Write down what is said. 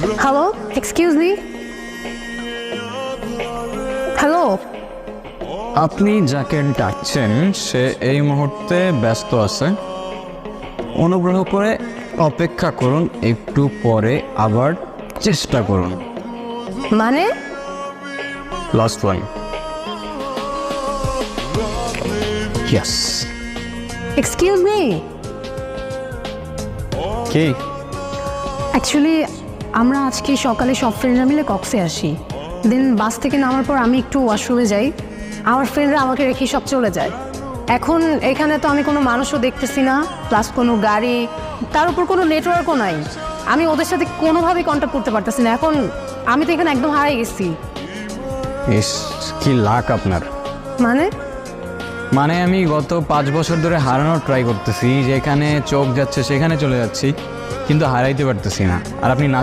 Hello, excuse me. Hello. আপনি যাকে ডাকছেন সে এই মুহূর্তে ব্যস্ত আছে, অনুগ্রহ করে অপেক্ষা করুন, একটু পরে আবার চেষ্টা করুন। মানে? Last one. Yes. Excuse me. কি? অ্যাকচুয়ালি আমরা আজকে সকালে সব ফ্রেন্ডরা মিলে কক্সে আসি। দেন বাস থেকে নামার পর আমি একটু ওয়াশরুমে যাই, আমার ফ্রেন্ডরা আমাকে রেখে সব চলে যায়। এখন এখানে তো আমি কোনো মানুষও দেখতেছি না, প্লাস কোনো গাড়ি, তার উপর কোনো নেটওয়ার্কও নাই। আমি ওদের সাথে কোনোভাবেই কন্ট্যাক্ট করতে পারতেছি না। এখন আমি তো এখানে একদম হারিয়ে গেছি। ইস, কি লাক আপনার। মানে? মানে আমি গত 5 বছর ধরে হারানোর ট্রাই করতেছি, যেখানে চোখ যাচ্ছে সেখানে চলে যাচ্ছি, কিন্তু হারাইতে পারতেছি না। আর আপনি না